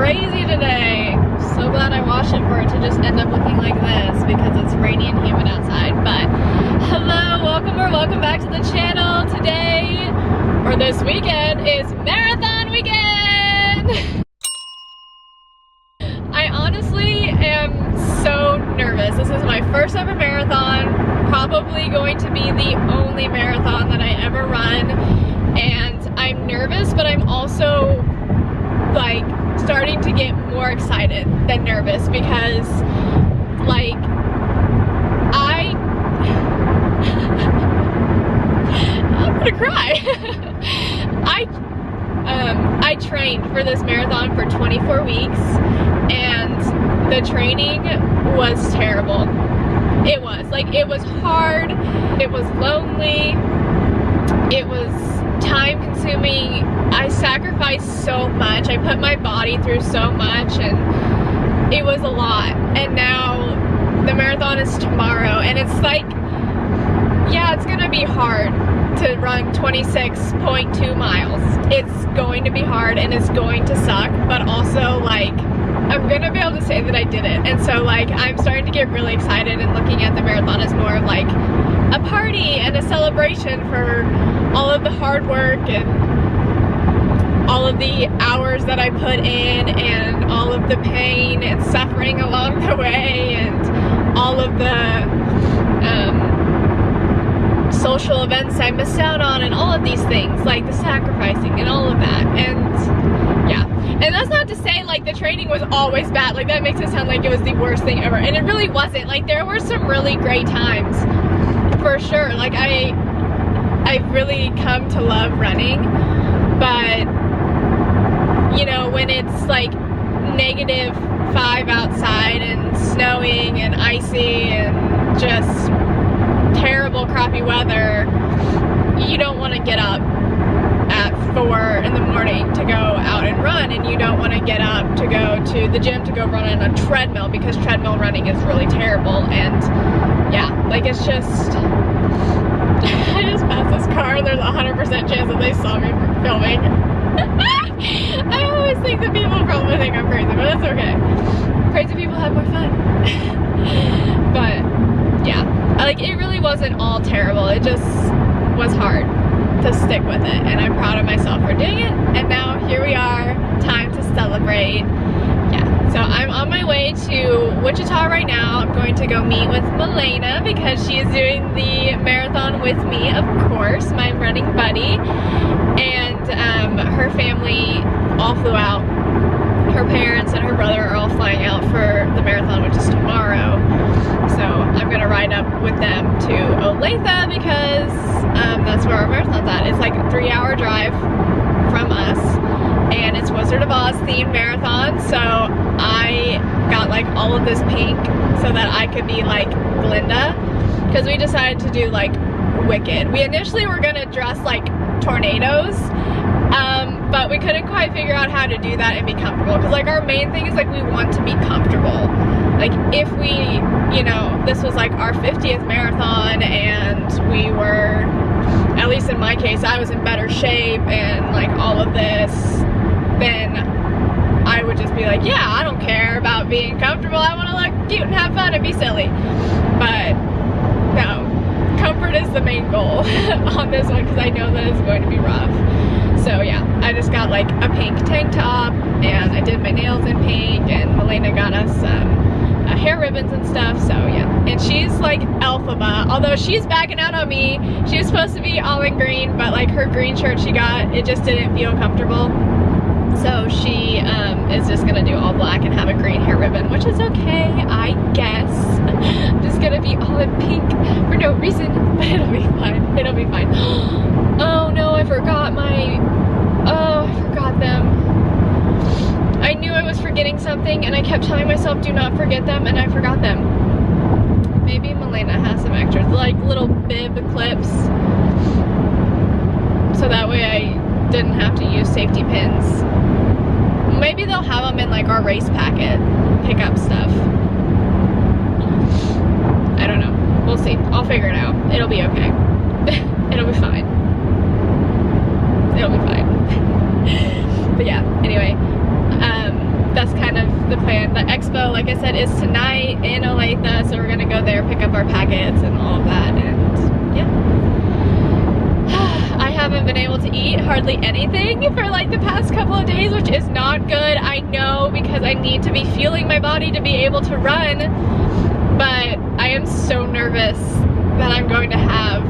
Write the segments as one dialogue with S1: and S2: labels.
S1: crazy today. So glad I washed it for it to just end up looking like this because it's rainy and humid outside. But hello, welcome back to the channel. Today, or this weekend, is marathon weekend. I honestly am so nervous. This is my first ever marathon, probably going to be the only marathon that I ever run. And I'm nervous, but I'm also like starting to get more excited than nervous because like I'm gonna cry. I trained for this marathon for 24 weeks and the training was terrible. It was hard, it was lonely, it was time consuming. I sacrificed so much. I put my body through so much and it was a lot. And now the marathon is tomorrow and it's like, yeah, it's gonna be hard to run 26.2 miles. It's going to be hard and it's going to suck, but also like I'm gonna be able to say that I did it. And so like I'm starting to get really excited and looking at the marathon as more of like a party and a celebration for all of the hard work and all of the hours that I put in and all of the pain and suffering along the way and all of the social events I missed out on and all of these things, like the sacrificing and all of that. And yeah, and that's not to say like the training was always bad. Like that makes it sound like it was the worst thing ever, and it really wasn't. Like there were some really great times for sure. Like I've really come to love running, but you know, when it's like -5 outside and snowing and icy and just terrible crappy weather, you don't want to get up at 4 in the morning to go out and run, and you don't want to get up to go to the gym to go run on a treadmill because treadmill running is really terrible. And yeah, like it's just I just passed this car and there's a 100% chance that they saw me filming. I always think that people probably think I'm crazy, but that's okay. Crazy people have more fun. But yeah, like it really wasn't all terrible. It just was hard to stick with it, and I'm proud of myself for doing it. And now here we are, time to celebrate. Yeah, so I'm on my way to Wichita right now. I'm going to go meet with Milena because she is doing the marathon with me, of course, my running buddy. And her family all flew out. Her parents and her brother are all flying out for the marathon, which is tomorrow. So I'm gonna ride up with them to Olathe because that's where our marathon's at. It's like a 3-hour drive from us, and it's Wizard of Oz themed marathon. So I got like all of this pink so that I could be like Glinda, because we decided to do like Wicked. We initially were gonna dress like tornadoes, but we couldn't quite figure out how to do that and be comfortable, because like our main thing is like we want to be comfortable. Like if we, you know, this was like our 50th marathon and we were, at least in my case, I was in better shape and like all of this, then I would just be like, yeah, I don't care about being comfortable. I want to look cute and have fun and be silly. But no, comfort is the main goal on this one because I know that it's going to be rough. So yeah, I just got like a pink tank top and I did my nails in pink, and Milena got us hair ribbons and stuff. So yeah, and she's like Elphaba, although she's backing out on me. She was supposed to be all in green, but like her green shirt she got, it just didn't feel comfortable. So she is just gonna do all black and have a green hair ribbon, which is okay, I guess. I'm just gonna be all in pink for no reason, but it'll be fine. It'll be fine. Oh no, I forgot I forgot them. I knew I was forgetting something and I kept telling myself do not forget them, and I forgot them. Maybe Milena has some extras, like little bib clips, so that way I didn't have to use safety pins. Maybe they'll have them in like our race packet, pick up stuff. I don't know, we'll see. I'll figure it out. It'll be okay. It'll be fine. It'll be fine. But yeah, anyway, that's like I said, is tonight in Olathe, so we're gonna go there, pick up our packets and all of that, and yeah. I haven't been able to eat hardly anything for like the past couple of days, which is not good. I know, because I need to be fueling my body to be able to run, but I am so nervous that I'm going to have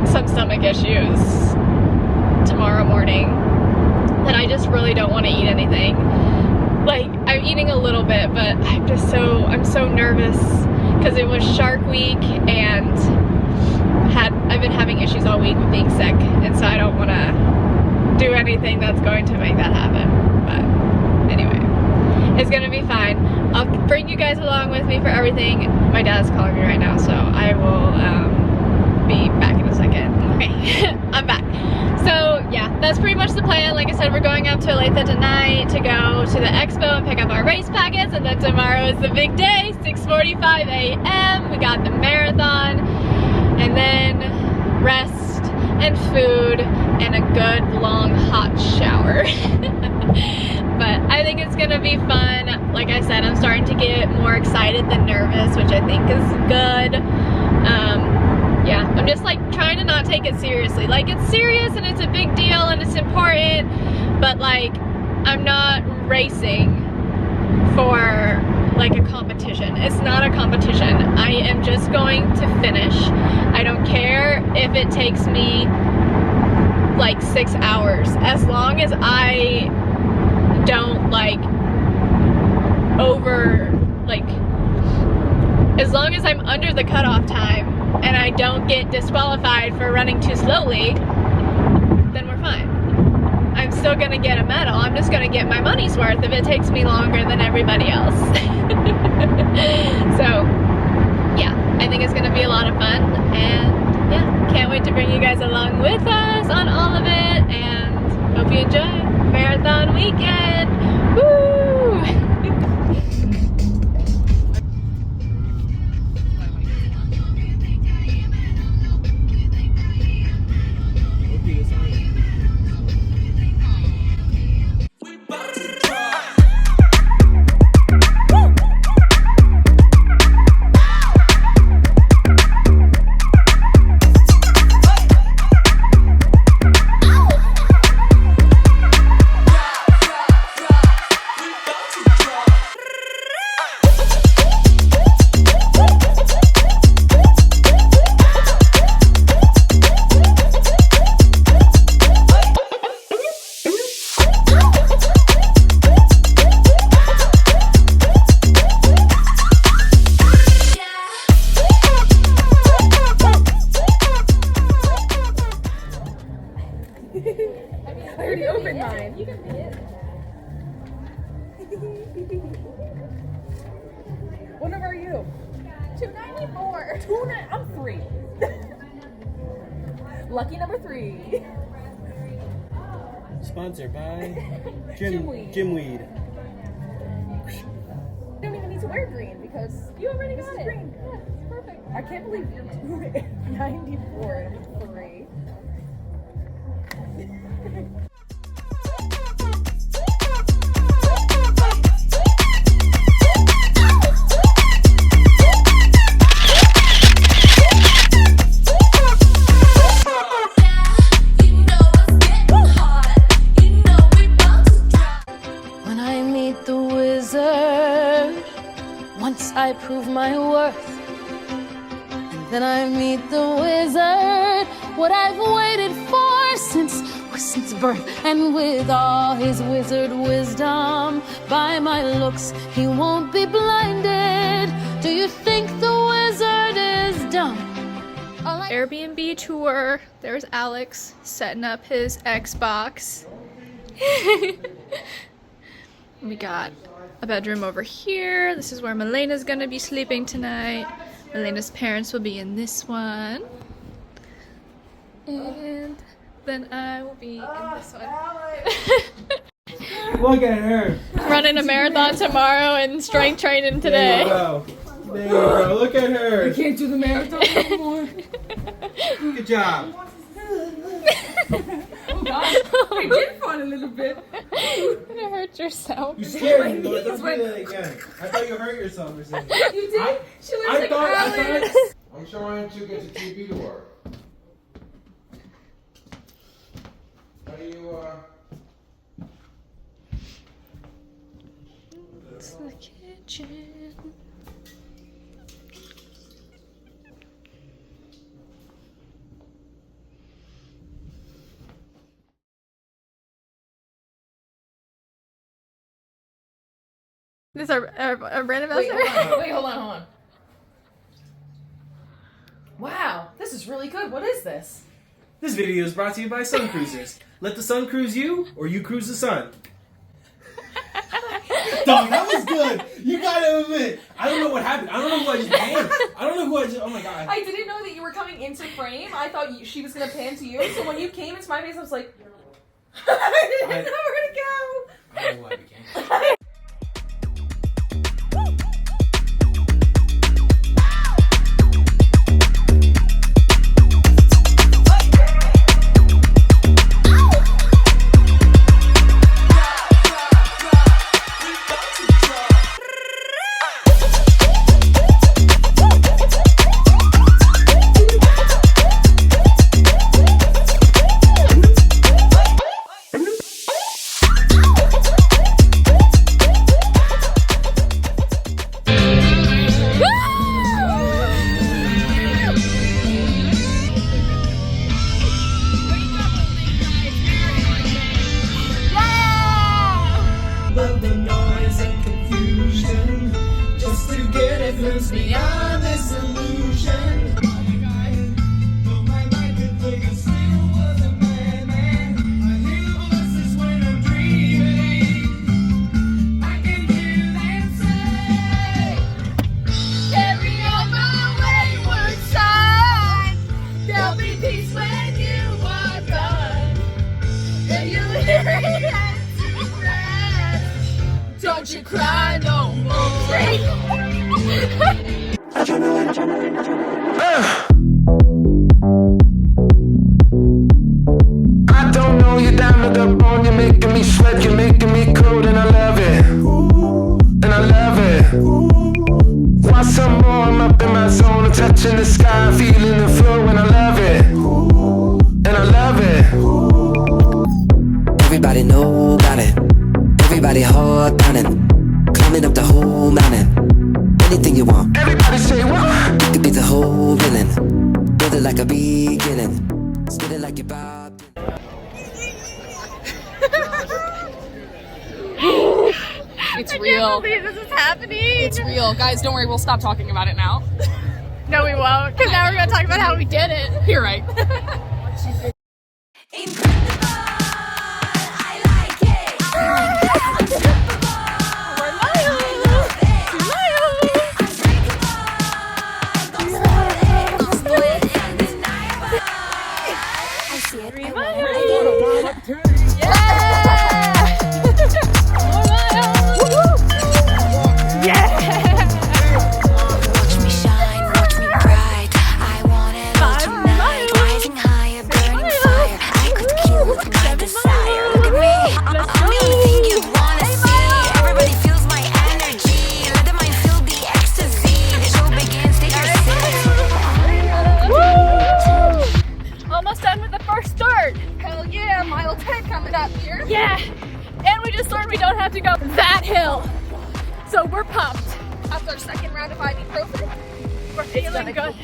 S1: some stomach issues tomorrow morning that I just really don't want to eat anything. Like, I'm eating a little bit, but I'm so nervous because it was Shark Week, and I've been having issues all week with being sick, and so I don't want to do anything that's going to make that happen. But anyway, it's gonna be fine. I'll bring you guys along with me for everything. My dad's calling me right now, so I will be back in a second. Okay, I'm back. So yeah, that's pretty much the plan. Like I said, we're going up to Olathe tonight to go to the expo and pick up our race packets, and then tomorrow is the big day, 6:45 a.m. We got the marathon, and then rest and food and a good long hot shower. But I think it's gonna be fun. Like I said, I'm starting to get more excited than nervous, which I think is good. Yeah, I'm just like trying to not take it seriously. Like, it's serious and it's a big deal and it's important, but like, I'm not racing for like a competition. It's not a competition. I am just going to finish. I don't care if it takes me like 6 hours, as long as I don't as long as I'm under the cutoff time and I don't get disqualified for running too slowly, then we're fine. I'm still gonna get a medal. I'm just gonna get my money's worth if it takes me longer than everybody else. So yeah, I think it's gonna be a lot of fun, and yeah, can't wait to bring you guys along with us on all of it, and hope you enjoy marathon weekend. Woo!
S2: I already opened mine. You can see it. What number are you? 294. I'm 3. Lucky number 3.
S3: Sponsored by
S2: Gymweed.
S3: Gymweed.
S2: You don't even need to wear green because you already got it. Green. Yeah, it's perfect. I can't believe you're 294 and I'm 3.
S4: When I meet the wizard, once I prove my worth, and then I meet the wizard, what I've waited for since birth. And with all his wizard wisdom, by my looks he won't be blinded. Do you think the wizard is dumb?
S1: Airbnb tour. There's Alex setting up his Xbox. We got a bedroom over here. This is where Milena's gonna be sleeping tonight. Milena's parents will be in this one. And then I will be in this one.
S3: Look at her.
S1: Running a marathon tomorrow and strength training today.
S3: There you go. There you go. Look at her.
S2: I can't do the marathon anymore.
S3: Good job.
S2: gosh. I did fall a little bit.
S1: You're gonna hurt yourself.
S3: You scared me, Lord. Don't do that again. I thought you hurt yourself or something.
S2: You did? She looks like Alex.
S5: I'm trying to get the TV to work. How do you,
S1: It's the kitchen. This is our brand ambassador?
S2: Wait, hold on. Wow, this is really good. What is this?
S3: This video is brought to you by Sun Cruisers. Let the sun cruise you, or you cruise the sun. Dog, that was good. You gotta admit. I don't know what happened. I don't know who I just panned. I don't know who I just. Oh my god.
S2: I didn't know that you were coming into frame. I thought she was gonna pan to you. So when you came into my face, I was like, I didn't know where to go.
S3: I don't know who I became.
S4: Beyond this illusion. Though my mind could think I still was a madman. I hear voices when I'm dreaming. I can hear them say, carry on my wayward son. There'll be peace when you are gone. And you'll hear it and to rest. Don't you cry no more.
S5: I don't know, you're down to the bone, you're making me sweat, you're making me cold, and I love it. And I love it. Want some more, I'm up in my zone, I'm touching the sky, feeling the flow, and I love it. And I love it.
S6: Everybody know about it. Everybody hard pounding, climbing up the whole mountain. Anything you want.
S5: Everybody say what?
S6: You could be the whole villain. Build it like a beginning. Spit it like you're Bob.
S2: It's
S1: I
S2: real.
S1: can't believe this is happening.
S2: It's real. Guys, don't worry. We'll stop talking about it now.
S1: No, we won't. Because now we're going to talk about how we did it.
S2: You're right.
S4: Watch me shine, watch me bright. I want it all tonight. Rising higher, burning fire. I could kill with my desire. Look at me, I'm anything you wanna see. Everybody feels my energy. Let the mind feel the ecstasy. The show begins, take your seat.
S1: Almost done with the first start.
S2: Hell yeah, mile 10 coming up here.
S1: Yeah. And we just learned we don't have to go that hill. So we're pumped.
S2: After our second round of ibuprofen,
S1: We're feeling good.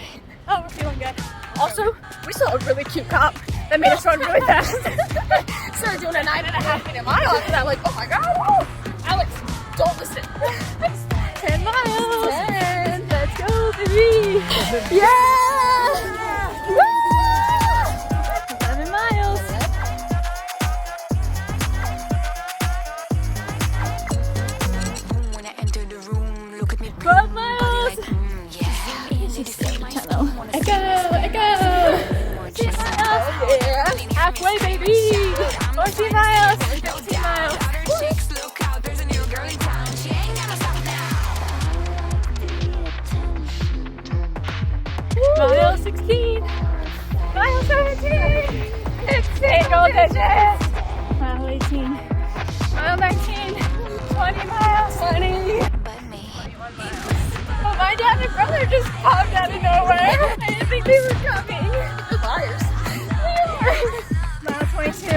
S1: Oh, we're feeling good. Also, we saw a really cute cop that made us run really fast.
S2: started doing a 9.5 minute mile after that. Like, oh my god, woo! Alex, don't listen.
S1: 10 miles. 10. Let's go, baby. Yeah. Woo! 11 miles.
S4: When I enter the room, look at me.
S1: 12 miles. Echo. 10 miles.
S2: Yeah.
S1: Halfway, baby. 14 miles. 15 miles.
S4: Look out, there's a new girl in town. She ain't gonna stop now.
S1: Mile 16. Mile 17. It's it. Single digits. Mile 18. Mile 19. 20 miles. 20. Oh, my dad and brother just popped out of nowhere. I didn't think they were coming. They're liars. Mile 22.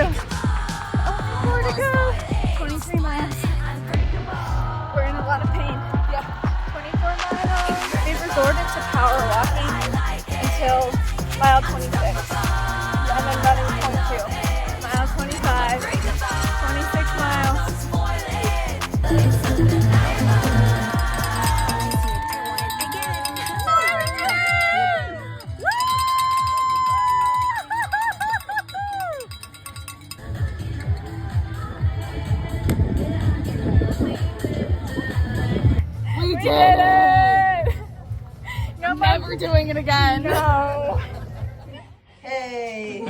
S1: Only 4 to go. 23 miles. We're in a lot of pain. Yeah. 24 miles. We resorted to power walking until mile 26. And then running 22. Mile 25. 26 miles. We did it! I'm never doing it again. No.
S2: Hey.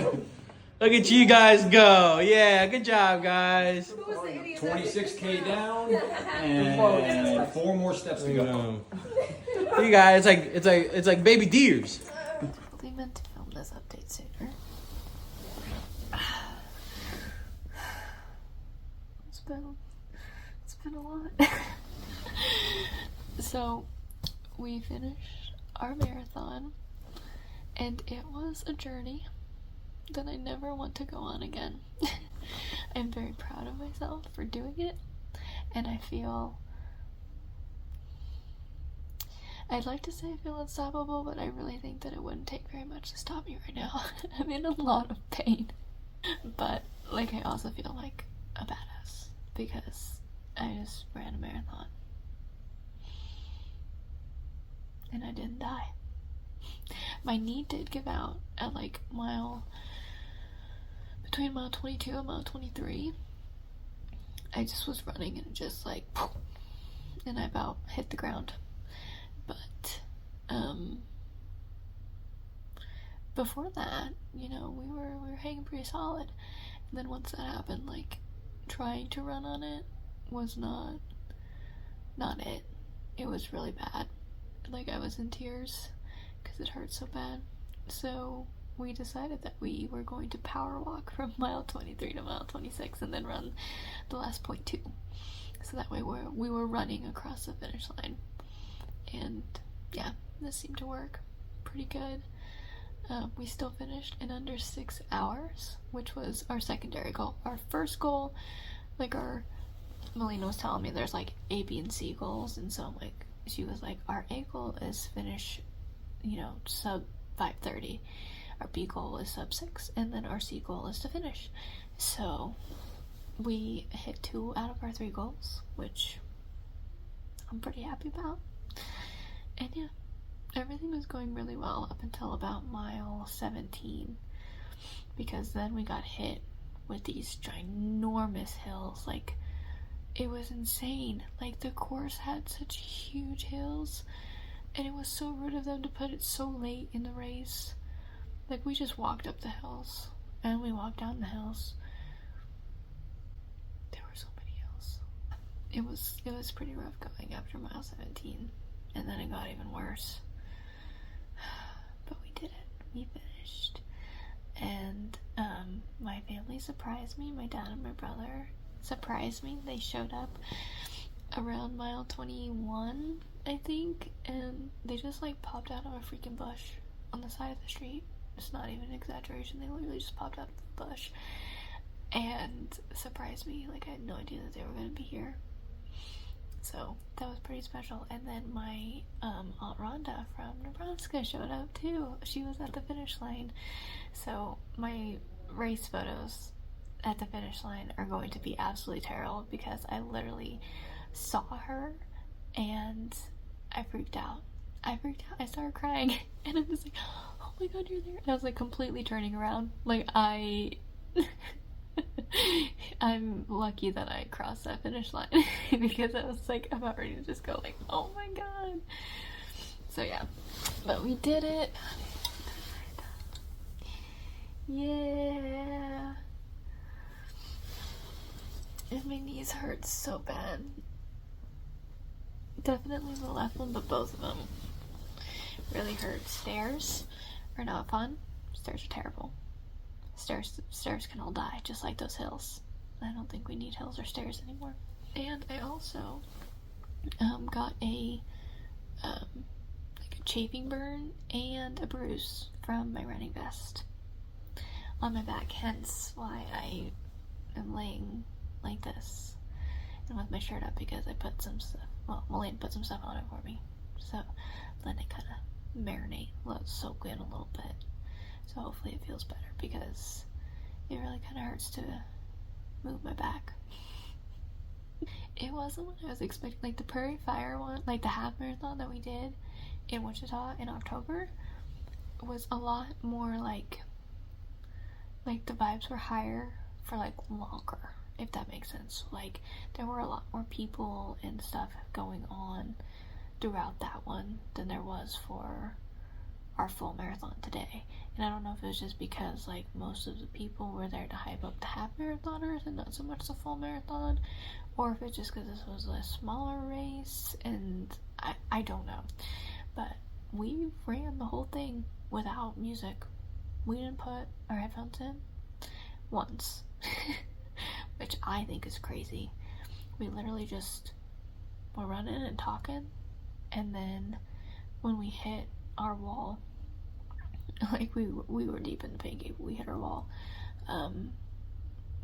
S3: Look at you guys go. Yeah, good job, guys.
S7: 26K down and 4 more steps to go.
S3: You guys, it's like baby deers.
S4: They meant to film this update sooner. It's been a lot. So we finished our marathon, and it was a journey that I never want to go on again. I'm very proud of myself for doing it, and I'd like to say I feel unstoppable, but I really think that it wouldn't take very much to stop me right now. I'm in a lot of pain, but like I also feel like a badass because I just ran a marathon and I didn't die. My knee did give out at like between mile 22 and mile 23. I just was running and it just like, and I about hit the ground. But before that, you know, we were hanging pretty solid. And then once that happened, like trying to run on it was not it. It was really bad. Like I was in tears because it hurt so bad. So we decided that we were going to power walk from mile 23 to mile 26 and then run the last 0.2. So that way we were running across the finish line. And yeah, this seemed to work pretty good. We still finished in under 6 hours, which was our secondary goal. Our first goal, like Melina was telling me there's like A, B, and C goals, and so she was like, our A goal is finish, you know, sub 5:30. Our B goal is sub 6, and then our C goal is to finish. So we hit 2 out of our 3 goals, which I'm pretty happy about. And yeah, everything was going really well up until about mile 17, because then we got hit with these ginormous hills. Like, it was insane. Like, the course had such huge hills, and it was so rude of them to put it so late in the race. Like, we just walked up the hills, and we walked down the hills. There were so many hills. It was pretty rough going after mile 17. And then it got even worse. But we did it. We finished. And my family surprised me. My dad and my brother surprised me. They showed up around mile 21, I think. And they just like popped out of a freaking bush on the side of the street. It's not even an exaggeration. They literally just popped out of the bush and surprised me. Like, I had no idea that they were going to be here. So that was pretty special. And then my Aunt Rhonda from Nebraska showed up too. She was at the finish line. So my race photos at the finish line are going to be absolutely terrible because I literally saw her and I freaked out. I started crying and I was like, oh my god, you're there. And I was like completely turning around. Like I'm lucky that I crossed that finish line because I was like about ready to just go like, oh my god. So yeah, but we did it. Yeah. And my knees hurt so bad. Definitely the left one, but both of them really hurt. Stairs are not fun. Stairs are terrible.
S1: stairs can all die, just like those hills. I don't think we need hills or stairs anymore. And I also got a like a chafing burn and a bruise from my running vest on my back, hence why I am laying like this and with my shirt up, because I put some stuff, well, Malene put some stuff on it for me, so let it kind of marinate, let it soak in a little bit, so hopefully it feels better, because it really kind of hurts to move my back. It wasn't what I was expecting. Like the Prairie Fire one, like the half marathon that we did in Wichita in October, was a lot more like the vibes were higher for like longer, if that makes sense. Like there were a lot more people and stuff going on throughout that one than there was for our full marathon today. And I don't know if it was just because like most of the people were there to hype up the half marathoners and not so much the full marathon, or if it's just because this was a smaller race, and I don't know. But we ran the whole thing without music. We didn't put our headphones in once, which I think is crazy. We literally just were running and talking, and then when we hit our wall, like we were deep in the pain cave, we hit our wall,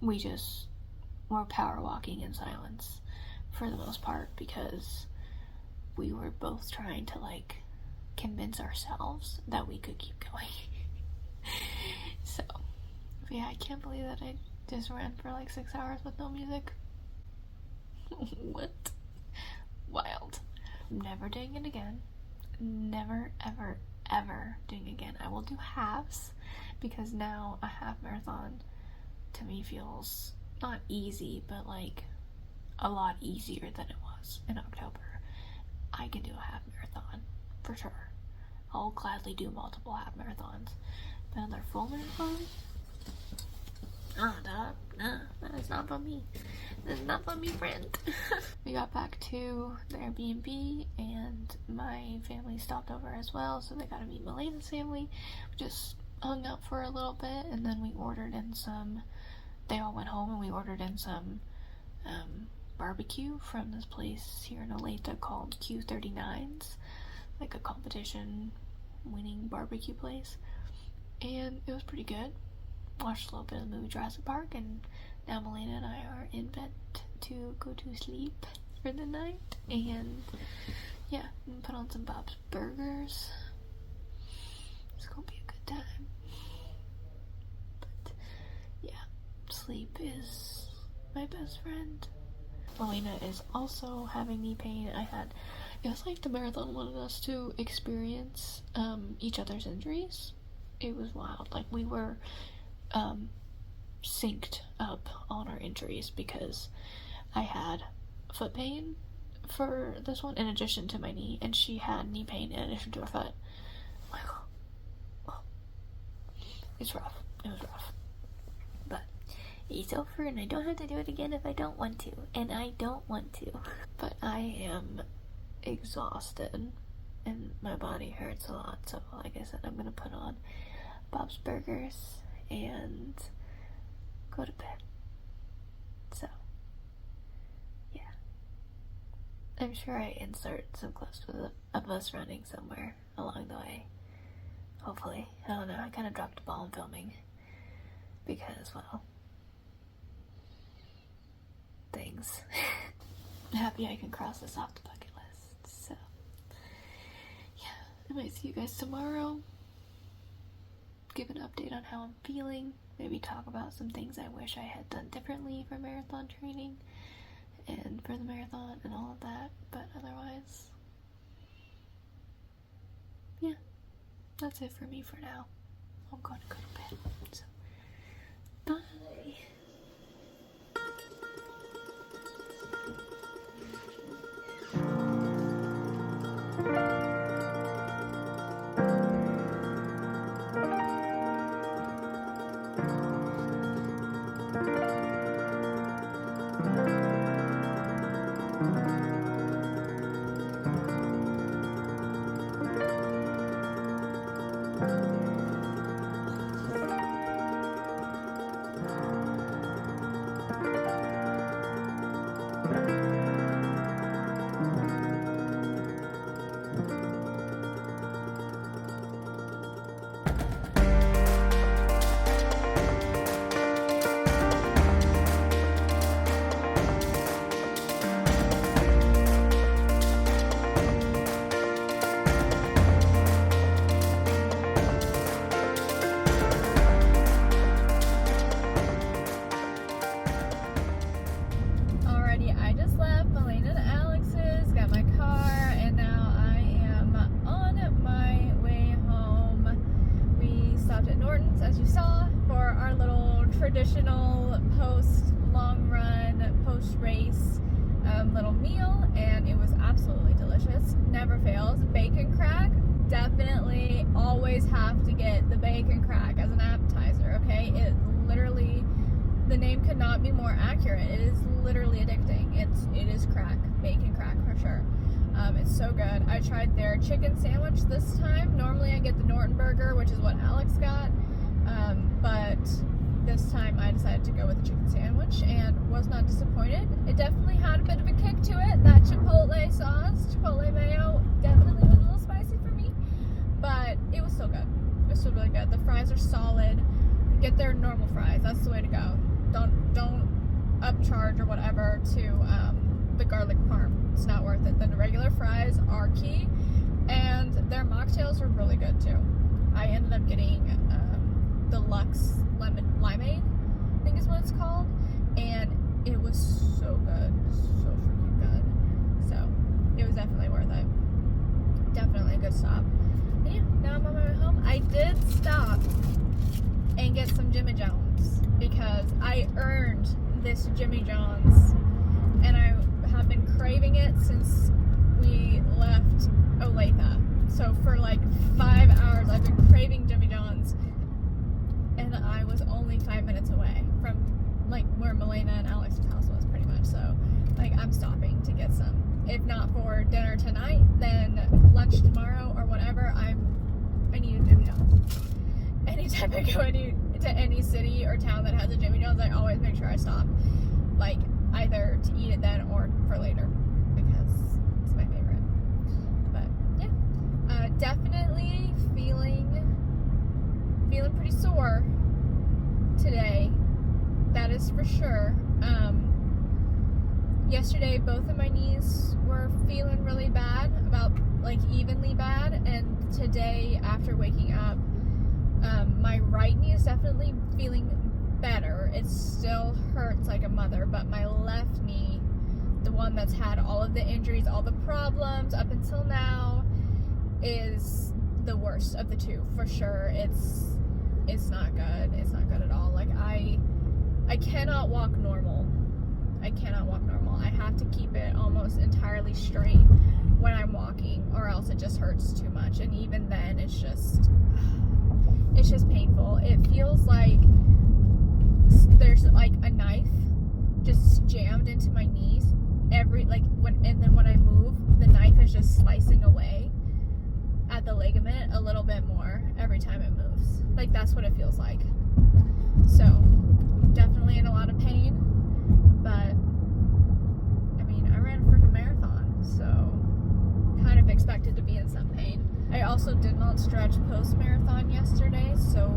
S1: we just were power walking in silence for the most part, because we were both trying to like convince ourselves that we could keep going. So yeah, I can't believe that I just ran for like 6 hours with no music. What? Wild. Never doing it again. Never, ever, ever doing it again. I will do halves, because now a half marathon to me feels not easy, but like a lot easier than it was in October. I can do a half marathon for sure. I'll gladly do multiple half marathons, but another full marathon? Nah, that is not for me. That is not for me, friend. We got back to the Airbnb, and my family stopped over as well, so they got to meet Malena's family. We just hung out for a little bit, and then we ordered in some, they all went home, and we ordered in some barbecue from this place here in Olathe called Q39's, like a competition winning barbecue place, and it was pretty good. Watched a little bit of the movie Jurassic Park, and now Malena and I are in bed to go to sleep for the night, and yeah, put on some Bob's Burgers. It's gonna be a good time. But yeah, sleep is my best friend. Malena is also having knee pain. It was like the marathon wanted us to experience each other's injuries. It was wild. Like we were synced up on our injuries, because I had foot pain for this one in addition to my knee, and she had knee pain in addition to her foot. I'm like, oh. It's rough. It was rough. But it's over, and I don't have to do it again if I don't want to, and I don't want to. But I am exhausted, and my body hurts a lot, so like I said, I'm gonna put on Bob's Burgers and go to bed. So yeah, I'm sure I insert some clips of us running somewhere along the way, hopefully. I don't know, I kind of dropped the ball in filming because, well, things. I'm happy I can cross this off the bucket list. So yeah, I might see you guys tomorrow, give an update on how I'm feeling, maybe talk about some things I wish I had done differently for marathon training and for the marathon and all of that. But otherwise, yeah, that's it for me for now. I'm going to go to bed. So bye. fun little meal, and it was absolutely delicious. Never fails. Bacon crack, definitely always have to get the bacon crack as an appetizer, okay? It literally, the name could not be more accurate. It is literally addicting. It is crack, bacon crack for sure. It's so good. I tried their chicken sandwich this time. Normally I get the Norton burger, which is what Alex got, but this time I decided to go with the chicken sandwich and was not disappointed. It definitely had a bit of a kick to it. That chipotle sauce, chipotle mayo, definitely was a little spicy for me, but it was still good. It was still really good. The fries are solid. Get their normal fries. That's the way to go. Don't upcharge or whatever to the garlic parm. It's not worth it. The regular fries are key, and their mocktails are really good too. I ended up getting the Lux Lemon Limeade, I think is what it's called, and it was so good, so freaking good. So it was definitely worth it. Definitely a good stop. And yeah, now I'm on my way home. I did stop and get some Jimmy John's because I earned this Jimmy John's, and I have been craving it since we left Olathe. So for like 5 hours I've been craving Jimmy John's, and I was only 5 minutes away from like where Milena and Alex's house was pretty much. So like I'm stopping to get some. If not for dinner tonight, then lunch tomorrow or whatever. I need a Jimmy John's. Anytime I go to any city or town that has a Jimmy John's, I always make sure I stop, like either to eat it then or for later, because it's my favorite. But yeah, definitely feeling pretty sore today. That is for sure. Yesterday both of my knees were feeling really bad, about like evenly bad, and today after waking up, my right knee is definitely feeling better. It still hurts like a mother, but my left knee, the one that's had all of the injuries, all the problems up until now, is the worst of the two for sure. It's not good. It's not good at all. Like I cannot walk normal. I cannot walk normal. I have to keep it almost entirely straight when I'm walking, or else it just hurts too much. And even then, it's just painful. It feels like there's like a knife just jammed into my knees and then when I move, the knife is just slicing away at the ligament a little bit more every time it moves. Like that's what it feels like. So definitely in a lot of pain, but I mean I ran a freaking marathon, so kind of expected to be in some pain. I also did not stretch post-marathon yesterday, so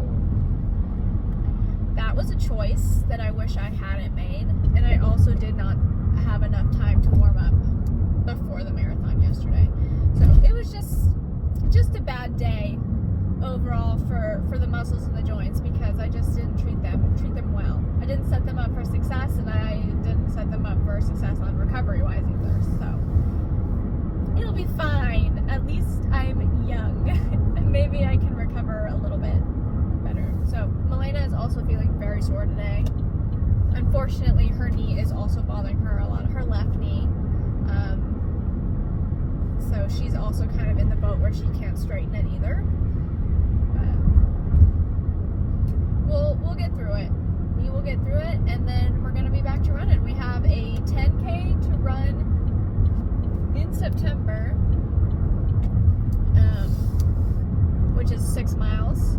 S1: that was a choice that I wish I hadn't made. And I also did not have enough time to warm up before the marathon yesterday. So it was just a bad day overall for the muscles and the joints, because I just didn't treat them well. I didn't set them up for success, and I didn't set them up for success on recovery-wise either. So it'll be fine. At least I'm young, and maybe I can recover a little bit better. So Milena is also feeling very sore today. Unfortunately, her knee is also bothering her a lot, her left knee. So she's also kind of in the boat where she can't straighten it either. But we'll get through it. We will get through it, and then we're gonna be back to running. We have a 10K to run in September, which is 6 miles,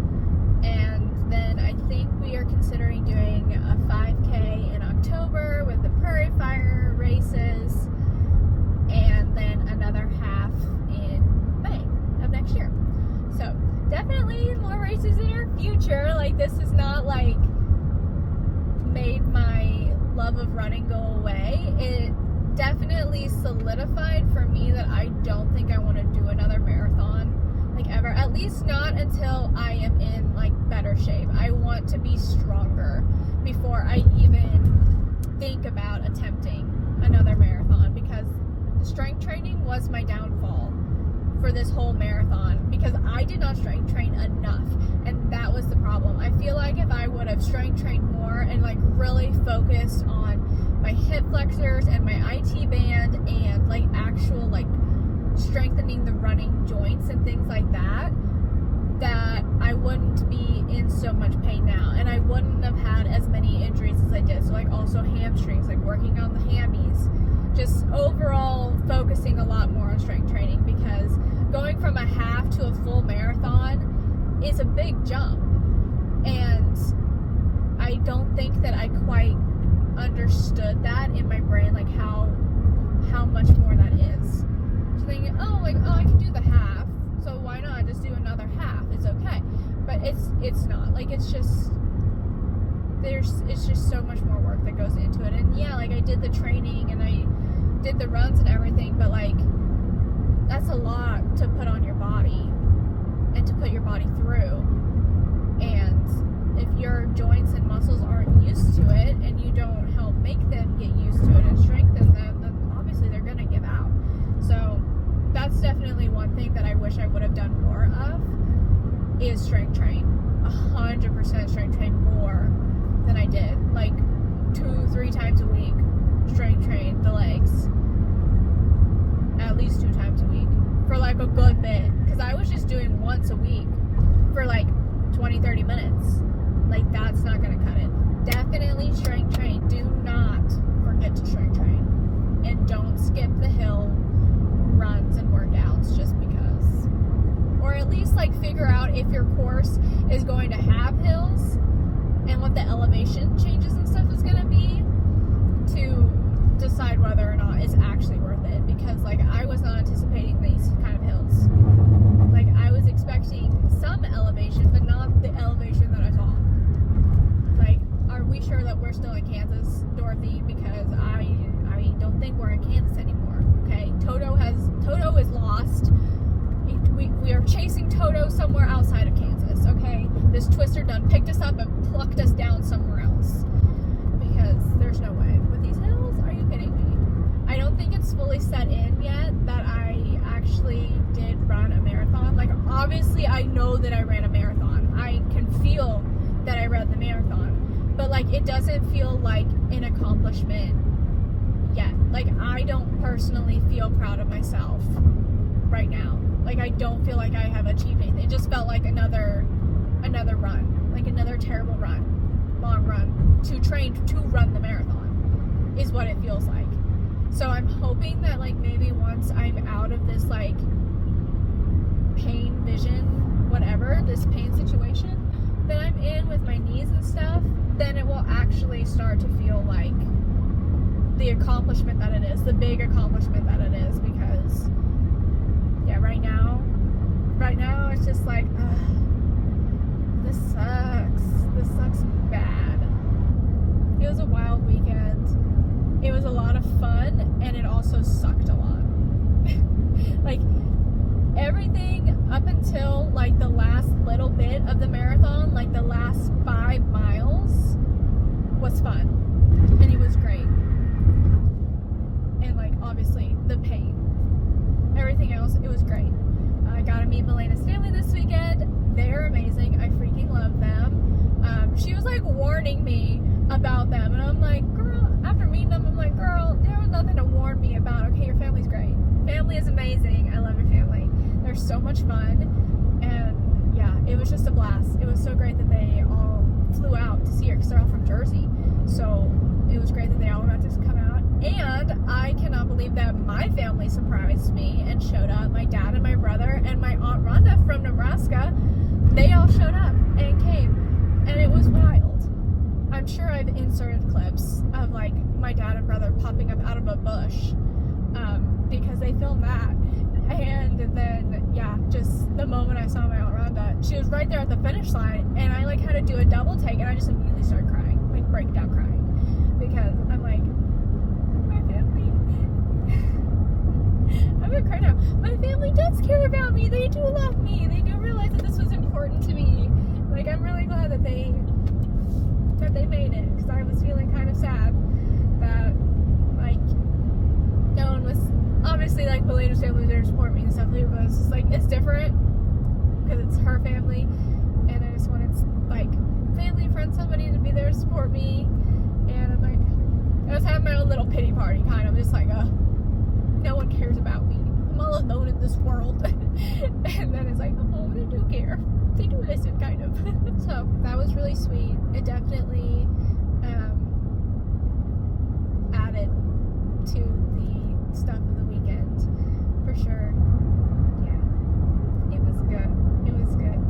S1: and then I think we are considering doing a 5K in October with the Prairie Fire races, and then another half in May of next year. So definitely more races in our future. Like this is not like made my love of running go away. It definitely solidified for me that I don't think I want to do another marathon like ever, at least not until I am in like better shape. I want to be stronger before I even think about attempting another marathon, because strength training was my downfall for this whole marathon, because I did not strength train enough, and that was the problem. I feel like if I would have strength trained more and like really focused on my hip flexors and my IT band and like actual like strengthening the running joints and things like that, that I wouldn't be in so much pain now, and I wouldn't have had as many injuries as I did. So like also hamstrings, like working on the hammies, just overall focusing a lot more on strength training, because going from a half to a full marathon is a big jump, and I don't think that I quite understood that in my brain, like how much more that is. So thinking, oh I can do the half, so why not just do another half? It's okay. But it's not. Like it's just so much more work that goes into it. And yeah, like I did the training and I did the runs and everything, but like that's a lot to put on your body and to put your body through. And if your joints and muscles aren't used to it and you don't help make them get used to it and strengthen them, then obviously they're gonna give out. So that's definitely one thing that I wish I would have done more of, is strength train. 100% strength train more than I did. Like 2-3 times a week strength train the legs. At least 2 times a week for like a good bit, because I was just doing once a week for like 20-30 minutes. Like that's not gonna cut it. Definitely strength train. Do not forget to strength train, and don't skip the hill runs and workouts just because. Or at least like figure out if your course is going to have hills and what the elevation changes and stuff is gonna be, to decide whether or not it's actually worth it. Because like I was not anticipating these kind of hills. Like I was expecting some elevation, but not the elevation that I saw. Like, are we sure that we're still in Kansas, Dorothy? Because I don't think we're in Kansas anymore. Okay, Toto is lost. We are chasing Toto somewhere outside of Kansas. Okay, this twister done picked us up and plucked us down somewhere else, because there's no way with these hills. Are you kidding me? I don't think it's fully set in yet that I actually did run a marathon. Like obviously I know that I ran a marathon. I can feel that I ran the marathon, but like it doesn't feel like an accomplishment yet. Like I don't personally feel proud of myself right now. Like I don't feel like I have achieved anything. It just felt like another run, like another terrible run, long run to train to run the marathon is what it feels like. So I'm hoping that like maybe once I'm out of this like pain vision, whatever, this pain situation that I'm in with my knees and stuff, then it will actually start to feel like the accomplishment that it is, the big accomplishment that it is. Because yeah, right now it's just like, this sucks bad. It was a wild weekend. It was a lot of fun, and it also sucked a lot. Like everything up until like the last little bit of the marathon, like the last 5 miles was fun, and it was great. And like obviously the pain, everything else, it was great. I got to meet Melena's family this weekend. They're amazing. I freaking love them. She was like warning me about them, and I'm like, girl, after meeting them, I'm like, girl, there was nothing to warn me about. Okay, your family's great. Family is amazing. I love your family. They're so much fun, and yeah, it was just a blast. It was so great that they all flew out to see her, because they're all from Jersey. So it was great that they all got to come out. And I cannot believe that my family surprised me and showed up. My dad and my brother and my Aunt Rhonda from Nebraska, they all showed up and came. And it was wild. I'm sure I've inserted clips of like my dad and brother popping up out of a bush, because they filmed that. And then yeah, just the moment I saw my Aunt Rhonda, she was right there at the finish line, and I like had to do a double take, and I just immediately started crying, like breakdown crying, because I'm like, my family, I'm gonna cry now. My family does care about me. They do love me. They do realize that this was important to me. Like I'm really glad that they made it, because I was feeling kind of sad that like no one was, obviously like Melena's family was there to support me and stuff, but it was just like, it's different because it's her family, and I just wanted like family, friends, somebody to be there to support me. And I'm like, I was having my own little pity party, kind of, just like, no one cares about me. I'm all alone in this world. And then it's like, oh, they do care. They do listen, kind of. So, that was really sweet. It definitely added to the stuff of the weekend, for sure. Yeah. It was good. It was good.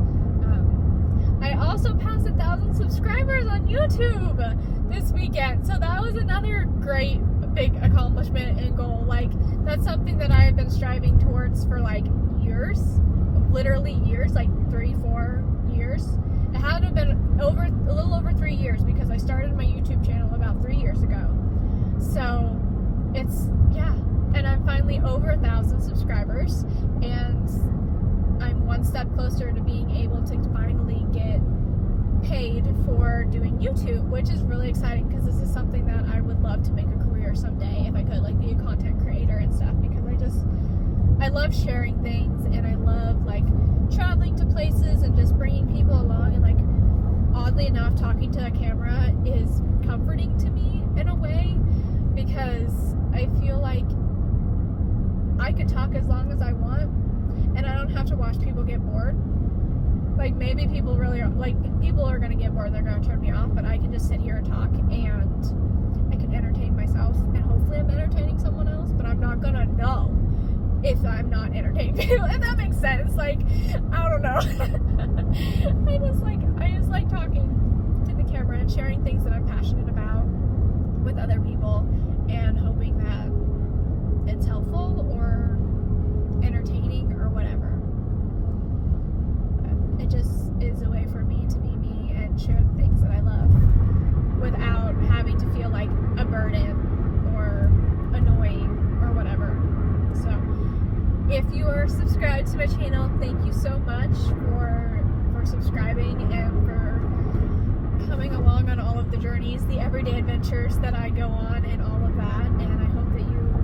S1: I also passed 1,000 subscribers on YouTube this weekend. So that was another great big accomplishment and goal. Like, that's something that I have been striving towards for like years, literally years, like 3-4 years. It had to have been a little over 3 years, because I started my YouTube channel about 3 years ago. So it's, yeah, and I'm finally over 1,000 subscribers, and I'm one step closer to being able to finally get paid for doing YouTube, which is really exciting, because this is something that I would love to make a career someday if I could, like, be a content creator and stuff, because I love sharing things, and I love, like, traveling to places and just bringing people along, and, like, oddly enough, talking to a camera is comforting to me in a way, because I feel like I could talk as long as I want, and I don't have to watch people get bored. Like, maybe people really are, like, people are gonna get bored and they're gonna turn me off, but I can just sit here and talk, and I can entertain myself, and hopefully I'm entertaining someone else, but I'm not gonna know if I'm not entertaining people, if that makes sense. Like, I don't know. I just like talking to the camera and sharing things that I'm passionate about with other people, and hoping that it's helpful or entertaining or whatever. It just is a way for me to be me and share the things that I love without having to feel like a burden or annoying or whatever. So, if you are subscribed to my channel, thank you so much for subscribing and for coming along on all of the journeys, the everyday adventures that I go on, and all of that. And I hope that you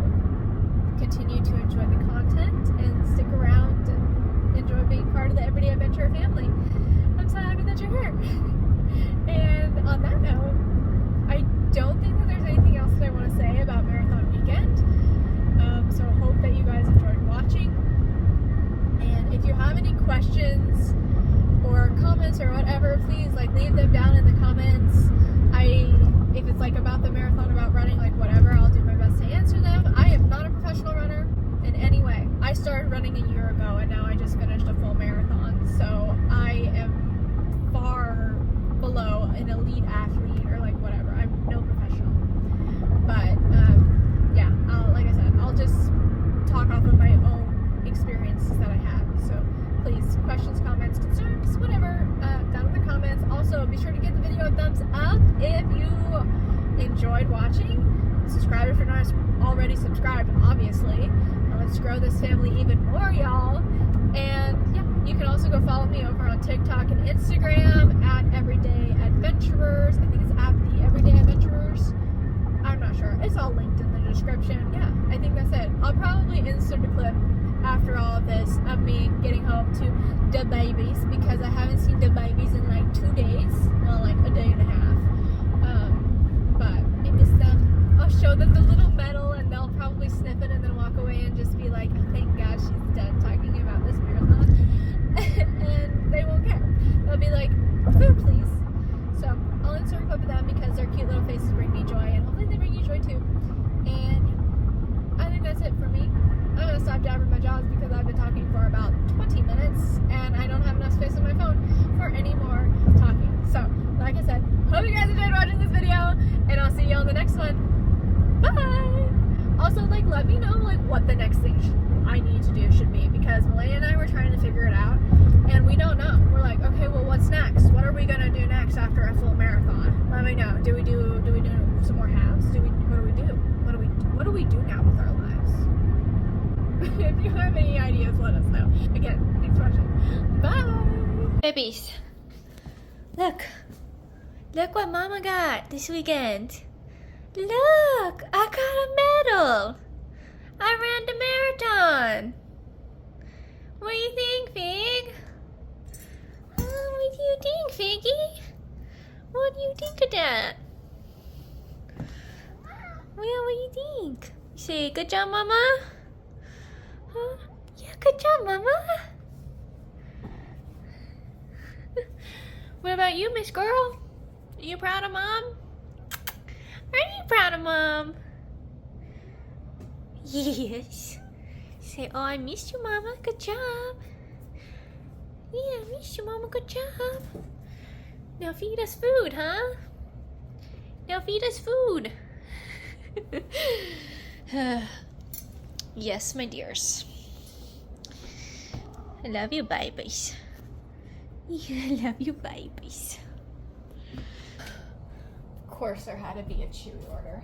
S1: continue to enjoy the content and stick around and enjoy being part of the Everyday Adventure family. I'm so happy that you're here. And on that note, I don't think that there's anything else that I want to say about Marathon Weekend. So I hope that you guys enjoyed watching. And if you have any questions or comments or whatever, please, like, leave them down in the comments. If it's like about the marathon, about running, like, whatever, I'll do my best to answer them. I am not a professional runner in any way. I started running a year ago, and now I just finished a full marathon, so I am far below an elite athlete or, like, whatever. I'm no professional. But yeah, like I said, I'll just talk off of my own experiences that I have. So please, questions, comments, concerns, whatever, down in the comments. Also, be sure to give the video a thumbs up if you enjoyed watching. Subscribe if you're not already subscribed, obviously. Let's grow this family even more, y'all. And yeah, you can also go follow me over on TikTok and Instagram at Everyday Adventurers. I think it's at the Everyday Adventurers. I'm not sure. It's all linked in the description. Yeah, I think that's it. I'll probably insert a clip after all of this of me getting home to the babies, because I haven't seen the babies in like 2 days. Well, like a day and a half. But I miss them. I'll show them the little medal, and they'll probably sniff it and then walk away and just be like, oh, thank God she's done talking about this marathon. And they won't care. They'll be like, food please. So I'll insert a clip of them because their cute little faces bring me joy, and hopefully they bring you joy too. And I think that's it for me. I'm gonna stop jabbering my jaws because I've been talking for about 20 minutes and I don't have enough space on my phone for any more talking. So, like I said, hope you guys enjoyed watching this video, and I'll see you on the next one. Bye! Also, like, let me know, like, what the next thing I need to do should be, because Malaya and I were trying to figure it out, and we don't know. We're like, okay, well, what's next? What are we gonna do next after a full marathon? Let me know. Do we do some more halves? What do we do? What do we do now with our lives? If you have any ideas, let us know. Again, thanks for watching. Bye! Babies, look what Mama got this weekend. Look, I got a medal. I ran the marathon. What do you think, Fig? What do you think, Figgy? What do you think of that? Well, what do you think? You say, good job, Mama? Huh? Yeah, good job, Mama. What about you, Miss Girl? Are you proud of Mom? Are you proud of Mom? Yes. Say, oh, I missed you, Mama. Good job. Yeah, I missed you, Mama. Good job. Now feed us food, huh? Now feed us food. Yes, my dears. I love you, babies. Yeah, I love you, babies. Of course, there had to be a chewy order.